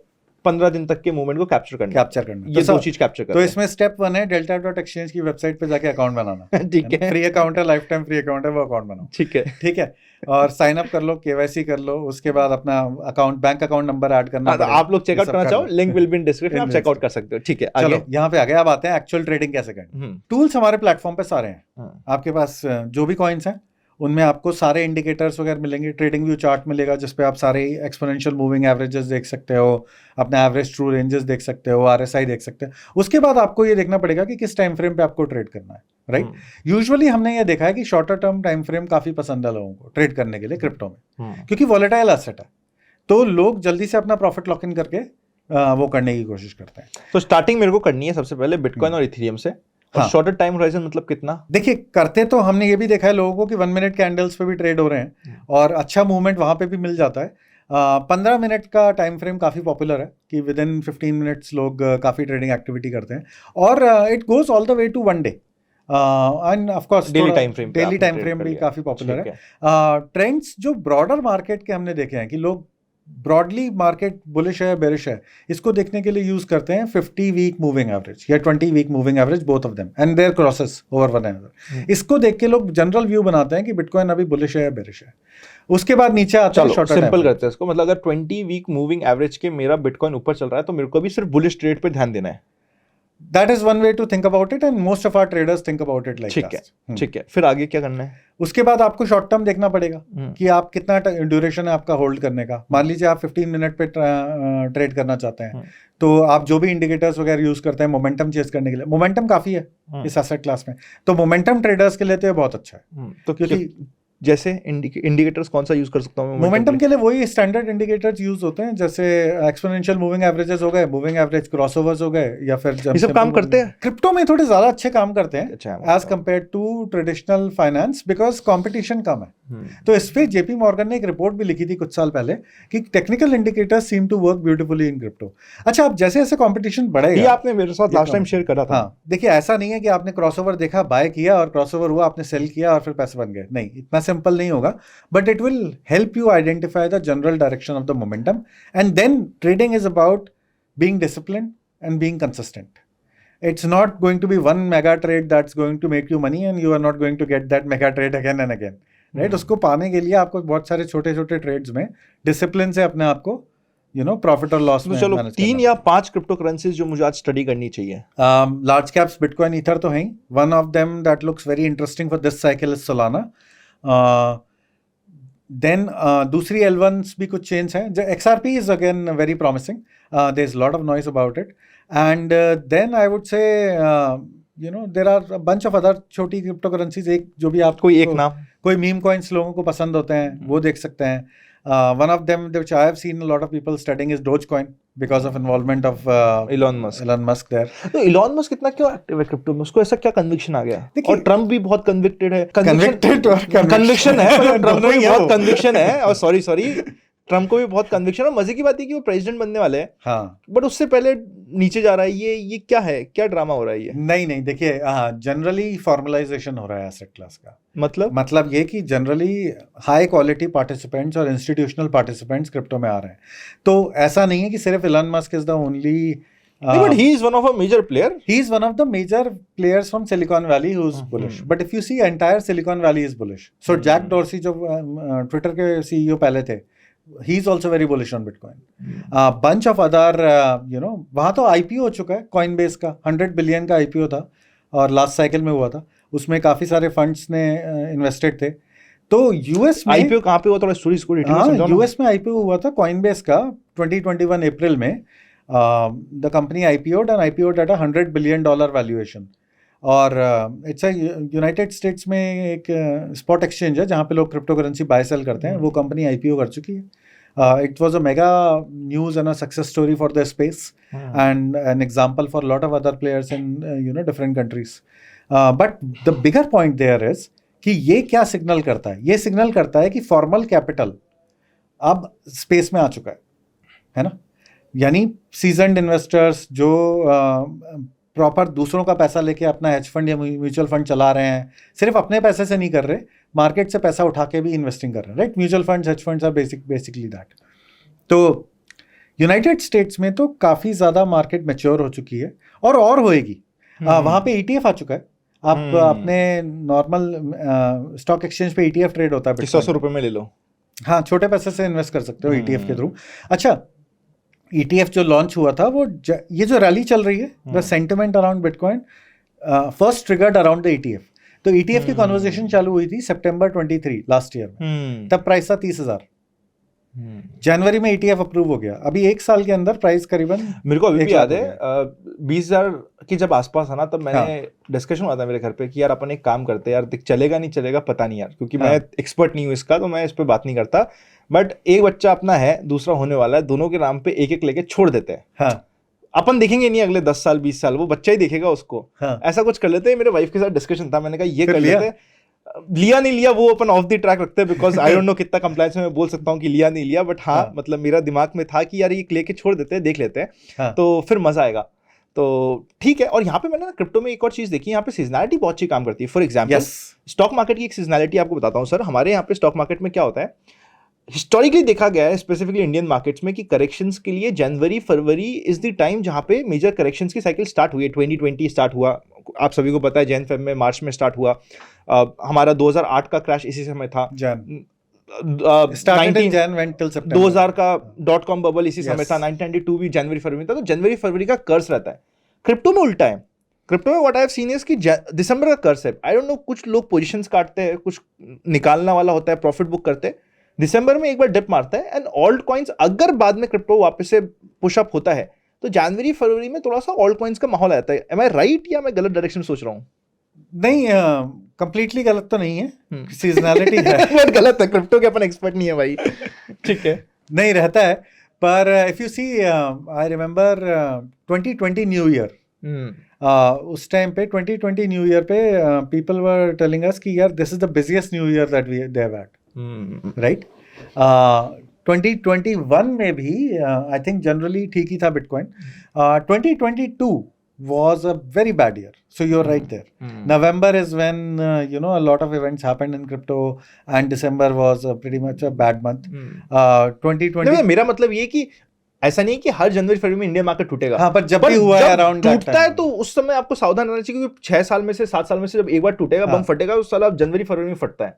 15 दिन तक के मूवमेंट को कैप्चर करना करना। ये दो चीज कैप्चर करना। तो इसमें स्टेप 1 है delta.exchange की वेबसाइट पे जाके अकाउंट बनाना। ठीक है, फ्री अकाउंट है, लाइफ टाइम फ्री अकाउंट है, वो अकाउंट बनाओ। ठीक है, ठीक है, और साइन अप कर लो, केवाईसी कर लो, उसके बाद अपना account, bank account number add करना पड़ेगा। आप लोग चेकआउट करना चाहो, link will be in description, आप चेकआउट कर सकते हो। ठीक है, चलो आगे। यहाँ पे आ गए, अब आते हैं एक्चुअल ट्रेडिंग कैसे करनी। टूल्स हमारे प्लेटफॉर्म पे सारे हैं, आपके पास जो भी कॉइन्स हैं उनमें आपको सारे इंडिकेटर्स वगैरह मिलेंगे, ट्रेडिंग व्यू चार्ट मिलेगा जिसपे आप सारे एक्सपोनेंशियल मूविंग एवरेजेस देख सकते हो, अपना एवरेज ट्रू रेंजेस देख सकते हो, आरएसआई देख सकते हो। उसके बाद आपको ये देखना पड़ेगा कि किस टाइम फ्रेम पे आपको ट्रेड करना है, राइट। यूजुअली हमने ये देखा है कि शॉर्टर टर्म टाइम फ्रेम काफी पसंद है लोगों को ट्रेड करने के लिए क्रिप्टो में, क्योंकि वॉलेटाइल एसेट है, तो लोग जल्दी से अपना प्रॉफिट लॉक इन करके वो करने की कोशिश करते हैं। तो स्टार्टिंग मेरे को करनी है सबसे पहले बिटकॉइन और इथेरियम से, और शॉर्टर टाइम होराइजन मतलब कितना? देखिए, करते तो हमने ये भी देखा है लोगों को कि 1 मिनट कैंडल्स पे भी ट्रेड हो रहे हैं और अच्छा मूवमेंट वहां पे भी मिल जाता है। 15 मिनट का टाइम फ्रेम काफ़ी पॉपुलर है कि विद इन 15 मिनट्स लोग काफ़ी ट्रेडिंग एक्टिविटी करते हैं, और it goes all the way to 1 day, end of course daily time frame भी काफ़ी पॉपुलर है। ट्रेंड्स जो ब्रॉडर मार्केट के हमने देखे हैं कि लोग ब्रॉडली मार्केट बुलिश है बेरिश है, इसको देखने के लिए यूज करते हैं 50 वीक मूविंग एवरेज या 20 week moving average, both of them and their crosses over one another. इसको देख के लोग जनरल व्यू बनाते हैं कि बिटकॉइन अभी बुलिश है या बेरिश है। उसके बाद नीचे आता है शॉर्टर टाइम। सिंपल करते हैं इसको, मतलब अगर 20 वीक मूविंग एवरेज के मेरा बिटकॉइन ऊपर चल रहा है तो मेरे को भी सिर्फ बुलिश ट्रेड पे ध्यान देना है। That is one way to think about it and most of our traders think about it like ठीक that. है, ठीक है। फिर आगे क्या करना है? उसके बाद आपको शॉर्ट टर्म देखना पड़ेगा कि आप कितना ड्यूरेशन है आपका होल्ड करने का। मान लीजिए आप 15 मिनट पे ट्रेड करना चाहते हैं, तो आप जो भी इंडिकेटर्स वगैरह यूज करते हैं मोमेंटम चेस करने के लिए, मोमेंटम काफी है इस एसेट क्लास में, तो मोमेंटम ट्रेडर्स के लिए तो ये बहुत अच्छा है। तो क्योंकि जैसे इंडिकेटर्स कौन सा यूज कर सकता हूं मैं मोमेंटम के लिए? वही स्टैंडर्ड इंडिकेटर्स यूज होते हैं, जैसे एक्सपोनेंशियल मूविंग एवरेजेस हो गए, मूविंग एवरेज क्रॉसओवर्स हो गए, या फिर ये सब काम करते हैं क्रिप्टो में, थोड़े ज्यादा अच्छे काम करते हैं अच्छा, as compare to traditional finance, because competition कम है। तो इस पे जेपी मॉर्गन ने एक रिपोर्ट भी लिखी थी कुछ साल पहले कि technical indicators seem to work beautifully in crypto. अच्छा, अब जैसे जैसे कंपटीशन बढ़ेगा, ये आपने मेरे साथ लास्ट टाइम शेयर करा था। हाँ, देखिए ऐसा नहीं है कि आपने क्रॉसओवर देखा, बाय किया और क्रॉसओवर हुआ, आपने सेल किया और फिर पैसे बन गए, नहीं, इतना सिंपल नहीं होगा। But it will help you identify the general direction of the momentum, and then trading is about being disciplined and being consistent. It's not going to be one mega trade that's going to make you money and you are not going to get that mega trade again and again, right? उसको पाने के लिए आपको बहुत सारे छोटे छोटे trades में डिसिप्लिन से अपने आप को प्रॉफिट और लॉस में चलो 3 या 5 क्रिप्टो करेंसीज जो मुझे आज स्टडी करनी चाहिए। लार्ज कैप्स बिटकॉइन ईथर तो है ही, one of them that looks very interesting for this cycle is Solana. Then दूसरी L1s भी कुछ चेंज हैं, XRP is again very promising, there's a lot of noise about it, and then I would say there are a bunch of other छोटी crypto currencies, एक जो भी आप कोई एक नाम, कोई मीम कॉइन्स लोगों को पसंद होते हैं वो देख सकते हैं। One of them which I have seen a lot of people studying is Dogecoin because of involvement of Elon Musk there. तो Elon Musk इतना क्यों एक्टिव है क्रिप्टो में? उसको ऐसा क्या कन्विक्शन आ गया? और ट्रम्प भी बहुत कन्विक्टेड है, कन्विक्शन है, मतलब ट्रम्प को भी बहुत कन्विक्शन है, और सॉरी ट्रम्प को भी बहुत कन्विक्शन है। मजे की बात है कि वो प्रेसिडेंट बनने वाले हैं, हाँ, बट उससे पहले नीचे जा रहा है। ये क्या है, क्या ड्रामा हो रहा है ये? नहीं देखिए, जनरली फॉर्मलाइजेशन हो रहा है एसेट क्लास का। मतलब ये कि जनरली हाई क्वालिटी पार्टिसिपेंट्स और इंस्टीट्यूशनल पार्टिसिपेंट्स क्रिप्टो में आ रहे हैं, तो ऐसा नहीं है कि सिर्फ Elon Musk is the only, but he is one of a major player. He is one of the major players from Silicon Valley who's bullish. But if you see, entire Silicon Valley is bullish. So Jack Dorsey जो Twitter के CEO पहले थे, he is also very bullish on Bitcoin. Bunch of other वहाँ तो IPO हो चुका है Coinbase का, 100 बिलियन का IPO था और लास्ट साइकिल में हुआ था, उसमें काफी सारे फंड्स ने इन्वेस्टेड थे। तो यूएस में IPO कहाँ पे हुआ, थोड़ा स्टोरी इसको डिटेल में समझाओ। यूएस में IPO हुआ था Coinbase का 2021 अप्रैल में। The company IPO'd and IPO'd at $100 billion valuation, और इट्स यूनाइटेड स्टेट्स में एक स्पॉट एक्सचेंज है जहाँ पे लोग क्रिप्टो करेंसी बाय सेल करते हैं, वो कंपनी IPO कर चुकी है It was a mega news and a success story for the space and an example for a lot of other players in different countries. But the bigger point there is कि ये क्या signal करता है? ये signal करता है कि formal capital अब स्पेस में आ चुका है ना? यानी सीजन्ड इन्वेस्टर्स जो प्रॉपर दूसरों का पैसा लेके अपना हेज फंड या म्यूचुअल फंड चला रहे हैं, सिर्फ अपने पैसे से नहीं कर रहे, मार्केट से पैसा उठा के भी इन्वेस्टिंग कर रहे हैं, right? Mutual funds, hedge funds are basically that. तो यूनाइटेड स्टेट्स में तो काफ़ी ज़्यादा मार्केट मैच्योर हो चुकी है और होएगी. वहाँ पे ETF आ चुका है. आप अपने नॉर्मल स्टॉक एक्सचेंज पे ETF ट्रेड होता है, 100 रुपये में ले लो. हाँ, छोटे पैसे से इन्वेस्ट कर सकते हो ETF के थ्रू. अच्छा, ETF जो लॉन्च हुआ था वो ये जो रैली चल रही है, the sentiment around bitcoin first triggered around the ETF. तो ETF की कॉन्वर्सेशन चालू हुई थी सितंबर 23 लास्ट ईयर में. तब प्राइस था 30,000. जनवरी में ETF अप्रूव हो गया. अभी एक साल के अंदर प्राइस करीबन, मेरे को अभी भी याद है 20,000 की जब आसपास है ना, तब मैंने डिस्कशन हुआ था मेरे घर पे कि यार अपन एक काम करते हैं यार, चलेगा नहीं चलेगा पता नहीं यार, क्योंकि मैं एक्सपर्ट नहीं हूँ इसका, तो मैं इस पर बात नहीं करता. बट एक बच्चा अपना है, दूसरा होने वाला है, दोनों के नाम पे एक एक लेके छोड़ देते हैं. अपन देखेंगे नहीं अगले 10 साल 20 साल, वो बच्चा ही देखेगा उसको. ऐसा कुछ कर लेते हैं. मेरे वाइफ के साथ डिस्कशन था, मैंने कहा ये कर लेते हैं. लिया नहीं लिया वो अपन ऑफ द ट्रैक रखते हैं, बिकॉज आई डोंट नो कितना कंप्लायंस में मैं बोल सकता हूँ कि लिया नहीं लिया, बट हाँ मतलब मेरा दिमाग में था कि यार ये लेके छोड़ देते हैं, देख लेते हैं, तो फिर मजा आएगा. तो ठीक है. और यहाँ पे मैंने ना क्रिप्टो में एक और चीज देखी, यहाँ पे सीजनैलिटी बहुत अच्छी काम करती है. फॉर एग्जाम्पल स्टॉक मार्केट की एक सीजनैलिटी आपको बताता हूँ सर. हमारे यहाँ पे स्टॉक मार्केट में क्या होता है, हिस्टोरिकली देखा गया है, स्पेसिफिकली इंडियन मार्केट्स में, कि करेक्शंस के लिए जनवरी फरवरी इज द टाइम जहाँ पे मेजर करेक्शंस की साइकिल स्टार्ट हुई है. 2020 स्टार्ट हुआ, आप सभी को पता है, जैन फेब में, मार्च में स्टार्ट हुआ. हमारा 2008 का क्रैश इसी समय था. 2000 का .com बबल इसी समय था. 1992 भी जनवरी फरवरी में था. तो जनवरी फरवरी का कर्स रहता है. क्रिप्टो में उल्टा है. क्रिप्टो में what I have seen is कि दिसंबर का कर्स है. आई डोंट नो, कुछ लोग पोजीशंस काटते हैं, कुछ निकालना वाला होता है, प्रॉफिट बुक करते हैं, दिसंबर में एक बार डिप मारता है, एंड ऑल्ट कॉइन्स अगर बाद में क्रिप्टो वापस से पुशअप होता है तो जनवरी फरवरी में थोड़ा सा ऑल्ट कॉइन्स का माहौल आता है. एम आई राइट या मैं गलत डायरेक्शन में सोच रहा हूँ? नहीं, कंप्लीटली गलत तो नहीं है. सीजनैलिटी है. बहुत गलत है. क्रिप्टो के अपन एक्सपर्ट नहीं है भाई. ठीक है, नहीं रहता है. पर if you see, I remember 2020 new year, उस टाइम पे 2020 न्यू ईयर पे पीपल वर टेलिंग अस कि यार this is the busiest new year that they have had, right? 2021 में भी आई थिंक जनरली ठीक ही था bitcoin. 2022 was a very bad year, so you're right there. November is when a lot of events happened in crypto, and December was pretty much a bad month. 2020 मेरा मतलब ये कि ऐसा नहीं कि हर जनवरी फरवरी में इंडियन मार्केट टूटेगा. हाँ, पर जब भी हुआ है अराउंड टूटता है तो उस समय आपको सावधान रहना चाहिए, क्योंकि 6 साल में से 7 साल में से जब एक बार टूटेगा, बम फटेगा, उस साल आप जनवरी फरवरी में फटता है.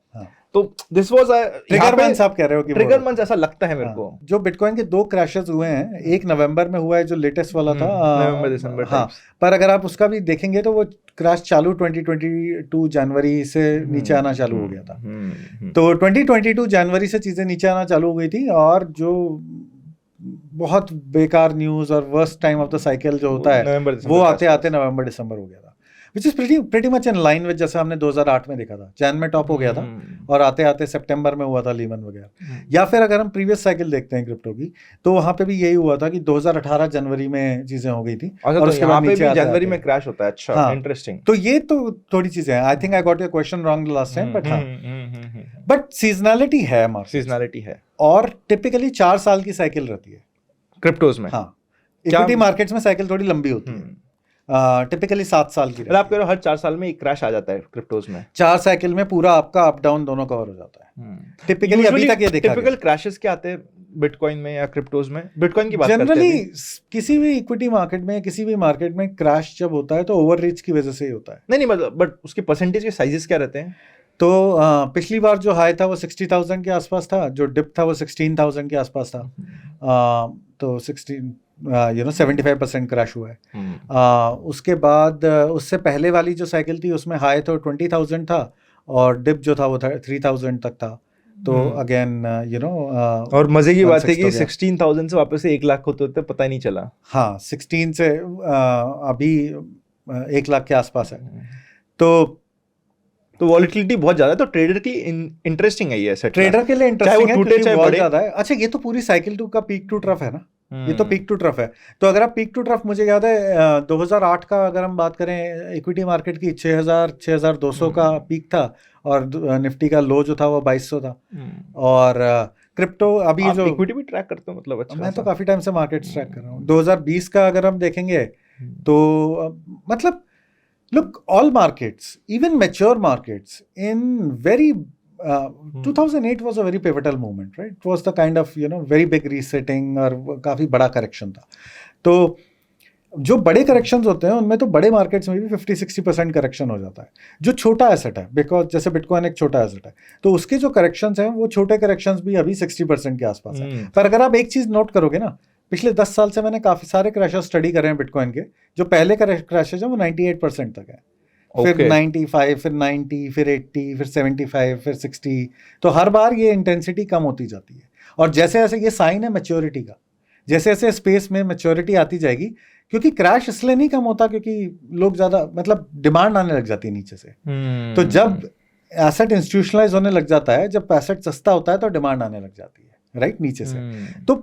तो दिस वाज ट्रिगर मंथ्स. आप कह रहे हो कि ट्रिगर मंथ्स, ऐसा लगता है मेरे को. जो बिटकॉइन के 2 क्रैशेस हुए हैं, एक नवंबर में हुआ है जो लेटेस्ट वाला था, नवंबर दिसंबर. हाँ, पर अगर आप उसका भी देखेंगे तो वो क्रैश चालू 2022 जनवरी से नीचे आना चालू हो गया था. तो 2022 जनवरी से चीजें नीचे आना चालू हो गई थी, और जो बहुत बेकार न्यूज और worst time of the cycle जो होता है वो आते आते नवंबर दिसंबर हो गया था, which is pretty much in line with जैसा हमने 2008 में देखा था. जैन में टॉप हो गया था और आते आते सितंबर में हुआ था लीमन वगैरह. या फिर अगर हम प्रीवियस साइकिल देखते हैं क्रिप्टो की, तो वहां पे भी यही हुआ था कि 2018 जनवरी में चीजें हो गई थी, और उसके बाद नीचे जनवरी में क्रैश होता है. अच्छा, इंटरेस्टिंग. तो ये तो थोड़ी चीजें हैं. I think I got your question wrong last time, but हाँ, बट सीजनैलिटी है. सीजनैलिटी है, और टिपिकली 4 साल की साइकिल रहती है क्रिप्टोज में. हाँ, इक्विटी मार्केट्स में साइकिल थोड़ी लंबी होती है, टिपिकली 7 साल की. आप कह रहे हो हर 4 साल में एक क्रैश आ जाता है क्रिप्टोज में. 4 साइकिल में पूरा आपका अप डाउन दोनों कवर हो जाता है. टिपिकली अभी तक ये देखा. टिपिकल क्रैशेस क्या आते हैं बिटकॉइन में या क्रिप्टोज में? बिटकॉइन की बात करते हैं. जनरली किसी भी इक्विटी मार्केट में, किसी भी मार्केट में क्रैश जब होता है तो ओवर रीच की वजह से ही होता है. नहीं मतलब, बट उसके परसेंटेज के साइजेस क्या रहते हैं? तो पिछली बार जो हाई था वो 60,000 के आसपास था, जो डिप था वो 16,000 के आसपास था. तो 75% क्रैश हुआ है. उसके बाद उससे पहले वाली जो साइकिल थी उसमें हाई तो 20,000 था, और डिप जो था वो 3,000 तक था. तो अगेन और मजे की बात है कि 16,000 से वापस से 1 लाख होते होते पता ही नहीं चला. हाँ, 16 से अभी 1 लाख के आसपास है. तो तो वॉलिटिलिटी बहुत ज्यादा है, तो ट्रेडर की इंटरेस्टिंग है ये एसेट। ट्रेडर के लिए चाहे वो इंटरेस्टिंग है टूटे क्योंकि चाहे बहुत बढ़े। ज्यादा है। अच्छा, ये तो पूरी साइकिल 2 का पीक टू ट्रफ है ना, ये तो पीक टू ट्रफ है। तो अगर आप पीक टू ट्रफ, मुझे याद है 2008 का अगर हम बात करें, इक्विटी मार्केट की 6200 का पीक था और निफ्टी का लो जो था वो 2200 था। और क्रिप्टो अभी आप जो इक्विटी भी ट्रैक करते हो मतलब? अच्छा मैं तो खासा। काफी टाइम से मार्केट ट्रैक कर रहा हूँ। 2020 का अगर हम देखेंगे तो मतलब look, all markets, even mature markets, in very 2008 was a very pivotal moment, right? It was the kind of very big resetting और काफी बड़ा करेक्शन था। तो जो बड़े करेक्शंस होते हैं उनमें तो बड़े मार्केट्स में भी 50-60% करेक्शन हो जाता है। जो छोटा एसेट है, बिकॉज जैसे बिटकॉइन एक छोटा एसेट है, तो उसके जो करेक्शंस हैं वो छोटे करेक्शंस भी अभी 60% के आसपास है। पर अगर आप एक चीज नोट करोगे ना, पिछले 10 साल से मैंने काफी सारे क्रैशेस स्टडी करे हैं बिटकॉइन के। जो पहले क्रैशेस हैं वो 98% तक है, फिर 95, फिर 90, फिर 80, फिर 75, फिर 60। तो हर बार ये इंटेंसिटी कम होती जाती है। और जैसे जैसे ये साइन है मैच्योरिटी का, जैसे जैसे स्पेस में मैच्योरिटी आती जाएगी, क्योंकि क्रैश इसलिए नहीं कम होता क्योंकि लोग ज्यादा मतलब डिमांड आने लग जाती है नीचे से। तो जब एसेट इंस्टीट्यूशनलाइज होने लग जाता है, जब एसेट सस्ता होता है तो डिमांड आने लग जाती है, राइट, नीचे से। तो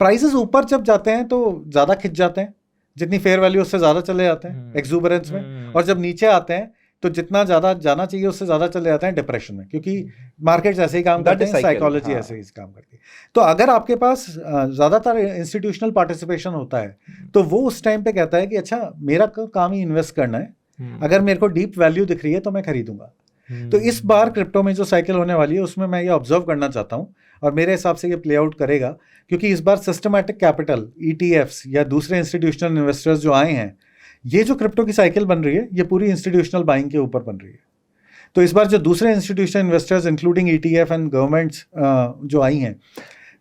प्राइसेस ऊपर जब जाते हैं तो ज्यादा खिंच जाते हैं, जितनी फेयर वैल्यू उससे ज्यादा चले जाते हैं एक्सूबरेंस में। और जब नीचे आते हैं तो जितना ज्यादा जाना चाहिए उससे ज्यादा चले जाते हैं डिप्रेशन में, क्योंकि मार्केट्स ऐसे ही काम करते हैं, साइकोलॉजी ऐसे ही काम करती है। तो अगर आपके पास ज्यादातर इंस्टीट्यूशनल पार्टिसिपेशन होता है तो वो उस टाइम पे कहता है कि अच्छा मेरा काम ही इन्वेस्ट करना है, अगर मेरे को डीप वैल्यू दिख रही है तो मैं खरीदूंगा। तो इस बार क्रिप्टो में जो साइकिल होने वाली है उसमें मैं ये ऑब्जर्व करना चाहता हूँ, और मेरे हिसाब से ये प्ले आउट करेगा, क्योंकि इस बार सिस्टमैटिक कैपिटल, ETFs या दूसरे इंस्टीट्यूशनल इन्वेस्टर्स जो आए हैं, ये जो क्रिप्टो की साइकिल बन रही है ये पूरी इंस्टीट्यूशनल बाइंग के ऊपर बन रही है। तो इस बार जो दूसरे institutional investors including ETF and governments जो आई हैं,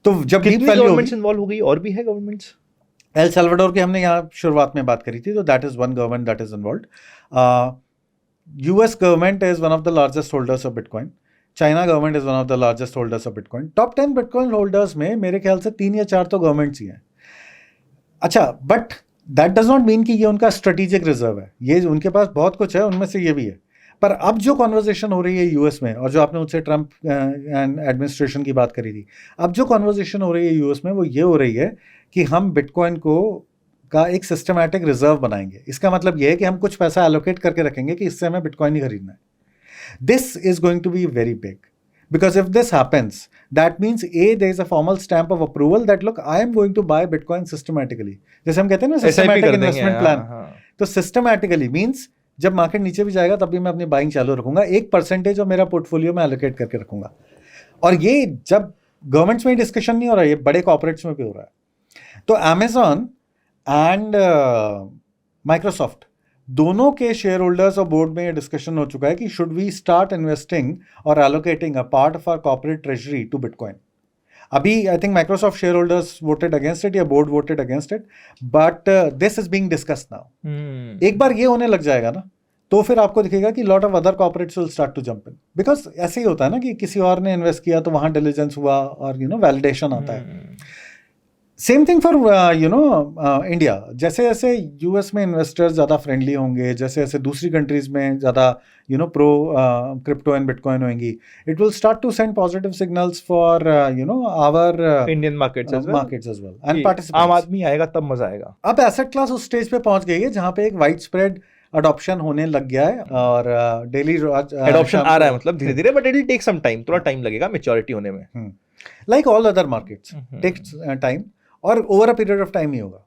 तो जब कितनी गवर्नमेंट्स इन्वॉल्व हो गई? और भी है गवर्नमेंट्स? एल सल्वाडोर की हमने यहाँ शुरुआत में बात करी थी, तो that is one government that is involved. US government is one of the largest holders of Bitcoin. China government is one of the largest holders of Bitcoin. Top 10 Bitcoin holders में मेरे ख्याल से 3 या 4 तो गवर्नमेंट्स ही हैं। अच्छा, but that does not mean कि ये उनका स्ट्रेटेजिक रिजर्व है, ये उनके पास बहुत कुछ है, उनमें से ये भी है। पर अब जो कॉन्वर्जेशन हो रही है यूएस में, और जो आपने मुझसे ट्रंप एडमिनिस्ट्रेशन की बात करी थी, अब जो कॉन्वर्जेशन हो रही है यूएस में वो ये हो रही है कि हम बिटकॉइन का एक सिस्टमैटिक रिजर्व बनाएंगे। इसका मतलब यह है कि हम कुछ पैसा एलोकेट करके रखेंगे कि इससे हमें बिटकॉइन ही खरीदना है। This is going to be very big, because if this happens, that means there is a formal stamp of approval that look, I am going to buy Bitcoin systematically. जैसे हम कहते हैं ना systematic investment plan, तो systematically means जब market नीचे भी जाएगा तब भी मैं अपनी बाइंग चालू रखूंगा, 1% और मेरा पोर्टफोलियो में एलोकेट करके रखूंगा। और ये जब गवर्नमेंट्स में डिस्कशन नहीं हो रहा है, ये बड़े कॉर्पोरेट्स में भी हो रहा है। तो Amazon एंड माइक्रोसॉफ्ट दोनों के शेयर होल्डर्स और बोर्ड में ये डिस्कशन हो चुका है कि शुड वी स्टार्ट इन्वेस्टिंग और allocating a part of our corporate treasury to bitcoin. अभी I think Microsoft share holders voted against it या board voted against it, but this is being discussed now. एक बार ये होने लग जाएगा ना तो फिर आपको दिखेगा कि lot of other corporates will start to jump in, because ऐसे ही होता है ना कि किसी और ने इन्वेस्ट किया तो वहां डिलिजेंस हुआ और वैलिडेशन आता है। Same thing for India. जैसे जैसे यूएस में इन्वेस्टर्स ज़्यादा फ्रेंडली होंगे, जैसे जैसे दूसरी कंट्रीज में ज़्यादा प्रो क्रिप्टो एंड बिटकॉइन होंगी, it will start to send positive signals for our Indian markets as well and participants. आम आदमी आएगा तब मजा आएगा। अब एसेट क्लास उस स्टेज पे पहुंच गई है जहाँ पे एक वाइड स्प्रेड अडॉप्शन होने लग गया है, और डेली अडॉप्शन आ रहा है, मतलब धीरे धीरे, but it will take some time, थोड़ा टाइम लगेगा मैच्योरिटी होने में। Like all other markets takes time, और over a period of time ही होगा।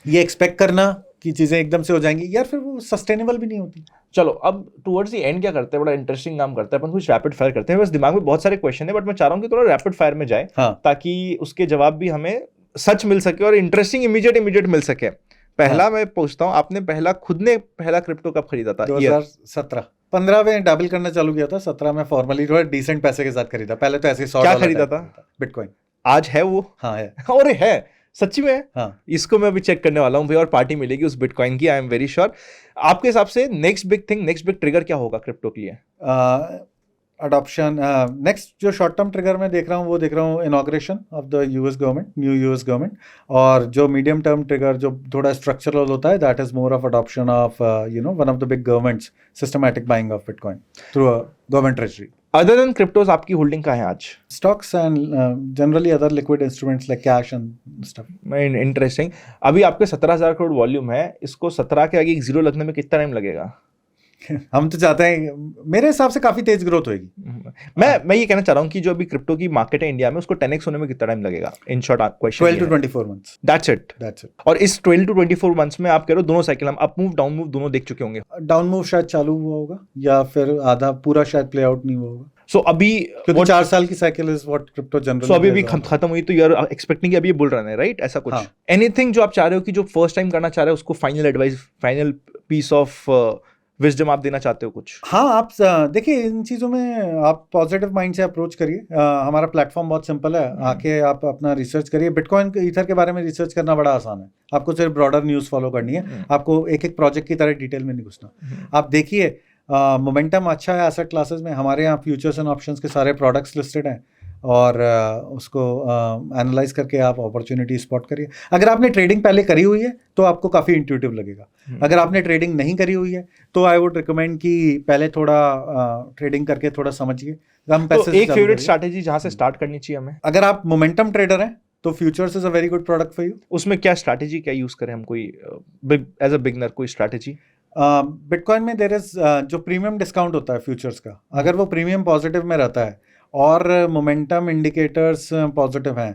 ये एक्सपेक्ट करना कि चीजें एकदम से हो जाएंगी यार, फिर वो सस्टेनेबल भी नहीं होती। चलो अब टुवर्ड्स द एंड क्या करते हैं, बड़ा इंटरेस्टिंग काम करते हैं अपन, कुछ रैपिड फायर करते हैं। बस दिमाग में बहुत सारे क्वेश्चन है, बट मैं चाह रहा हूँ कि थोड़ा रैपिड फायर में जाए, ताकि उसके जवाब भी हमें सच मिल सके और इंटरेस्टिंग इमीडिएट मिल सके। पहला मैं पूछता हूँ, आपने खुद ने पहला क्रिप्टो कब खरीदा था? 2017। 15 में डबल करना चालू किया था, 17 में फॉर्मली थोड़ा डिसेंट पैसे के साथ खरीदा। पहले तो ऐसे 100 क्या खरीदा था? बिटकॉइन। आज है वो? हाँ है। और है सच्ची में? हाँ। इसको मैं अभी चेक करने वाला हूँ भाई, और पार्टी मिलेगी उस बिटकॉइन की, आई एम वेरी श्योर। आपके हिसाब से next big thing, next big trigger क्या होगा क्रिप्टो के लिए? अडॉप्शन नेक्स्ट जो शॉर्ट टर्म ट्रिगर मैं देख रहा हूँ वो देख रहा हूँ inauguration of the US government, new US government, और जो मीडियम टर्म ट्रिगर जो थोड़ा स्ट्रक्चरल होता है that is more of adoption of one of the big governments systematic buying of bitcoin through a government treasury. Other than cryptos आपकी holding का है आज? Stocks and generally other liquid instruments like cash and stuff. Interesting. अभी आपके 17,000 crore volume है, इसको 17 के आगे एक जीरो लगने में कितना टाइम लगेगा? हम तो चाहते हैं, मेरे हिसाब से काफी तेज ग्रोथ होगी. मैं ये कहना चाह रहा हूँ कि जो अभी क्रिप्टो की मार्केट है इंडिया में, उसको 10x होने में कितना टाइम लगेगा? In short question 12 to 24 months. That's it. और इस 12 to 24 मंथ्स में आप कह रहे हो दोनों साइकिल हम अप मूव डाउन मूव दोनों देख चुके होंगे. डाउन मूव शायद चालू हुआ होगा या फिर आधा पूरा शायद प्ले आउट नहीं हुआ होगा. सो अभी क्योंकि 4 साल की cycle is what crypto generally. So अभी भी खत्म हुई तो यू आर एक्सपेक्टिंग कि अभी ये बुल रन है, राइट? ऐसा कुछ एनीथिंग जो आप चाह रहे हो कि जो फर्स्ट टाइम करना चाह रहे हो उसको final advice, final piece of wisdom आप देना चाहते हो कुछ? हाँ, आप देखिए इन चीज़ों में आप पॉजिटिव माइंड से अप्रोच करिए. हमारा प्लेटफॉर्म बहुत सिंपल है, आके आप अपना रिसर्च करिए. बिटकॉइन ईथर के बारे में रिसर्च करना बड़ा आसान है. आपको सिर्फ ब्रॉडर न्यूज़ फॉलो करनी है, आपको एक एक प्रोजेक्ट की तरह डिटेल में नहीं घुसना. आप देखिए मोमेंटम अच्छा है एसेट क्लासेस में. हमारे यहाँ फ्यूचर्स एंड ऑप्शंस के सारे प्रोडक्ट्स लिस्टेड हैं और उसको एनालाइज करके आप अपॉर्चुनिटी स्पॉट करिए. अगर आपने ट्रेडिंग पहले करी हुई है तो आपको काफ़ी इंट्यूटिव लगेगा. अगर आपने ट्रेडिंग नहीं करी हुई है तो आई वुड रिकमेंड कि पहले थोड़ा ट्रेडिंग करके थोड़ा समझिए. तो एक फेवरेट स्ट्रैटेजी जहाँ से स्टार्ट करनी चाहिए हमें? अगर आप मोमेंटम ट्रेडर हैं तो futures is a very good product for you. उसमें क्या स्ट्रैटेजी क्या यूज़ करें हम? कोई एज अ बिगनर कोई स्ट्रैटेजी? बिटकॉइन में देयर इज जो प्रीमियम डिस्काउंट होता है फ्यूचर्स का, अगर वो प्रीमियम पॉजिटिव में रहता है और मोमेंटम इंडिकेटर्स पॉजिटिव हैं,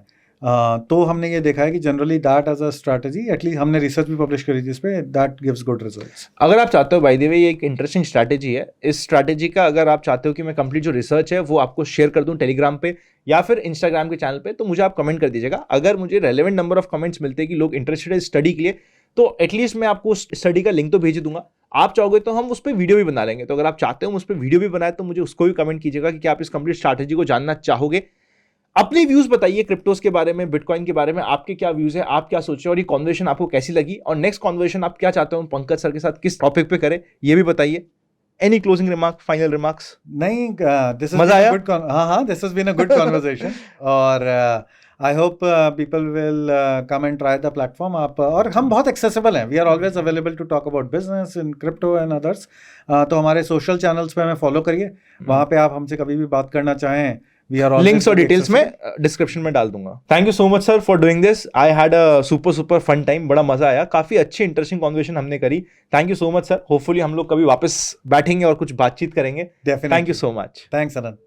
तो हमने ये देखा है कि generally that as a strategy, at least हमने रिसर्च भी पब्लिश करी थी इस पे, दैट गिव्स गुड रिजल्ट्स. अगर आप चाहते हो, बाय द वे ये एक इंटरेस्टिंग स्ट्रैटेजी है. इस स्ट्रैटेजी का अगर आप चाहते हो कि मैं कंप्लीट जो रिसर्च है वो आपको शेयर कर दूं टेलीग्राम पे या फिर इंस्टाग्राम के चैनल पे, तो मुझे आप कमेंट कर दीजिएगा. अगर मुझे रेलेवेंट नंबर ऑफ कमेंट्स मिलते हैं कि लोग इंटरेस्टेड है स्टडी के लिए, तो एटलीस्ट मैं आपको उस स्टडी का लिंक तो भेज दूंगा. आप चाहोगे तो हम उस पर वीडियो भी बना लेंगे. तो अगर आप चाहते हो उस पर वीडियो भी बनाए तो मुझे उसको भी कमेंट कीजिएगा कि क्या आप इस कंप्लीट स्ट्रैटेजी को जानना चाहोगे. अपनी व्यूज बताइए क्रिप्टोस के बारे में, बिटकॉइन के बारे में, आपके क्या व्यूज है, आप क्या सोच रहे हो और ये कॉन्वर्सेशन आपको कैसी लगी, और नेक्स्ट कॉन्वर्सेशन आप क्या चाहते हो पंकज सर के साथ किस टॉपिक पे करें, ये भी बताइए. Any closing remark, final remarks? नहीं, दिस इज मजा आया? हाँ, this has been a good conversation और I hope people will come and try the platform. आप और हम बहुत एक्सेसिबल हैं. We are always available to talk about business in crypto and others. तो हमारे सोशल चैनल्स पे हमें फॉलो करिए. वहाँ पे आप हमसे कभी भी बात करना चाहें, लिंक्स और डिटेल्स में डिस्क्रिप्शन में डाल दूंगा. Thank you so much sir for doing this. I had a super fun time. बड़ा मजा आया, काफी अच्छी इंटरेस्टिंग कॉन्वर्सेशन हमने करी. Thank you so much sir. Hopefully हम लोग कभी वापस बैठेंगे और कुछ बातचीत करेंगे. Definitely. Thank you so much. Thanks Anant.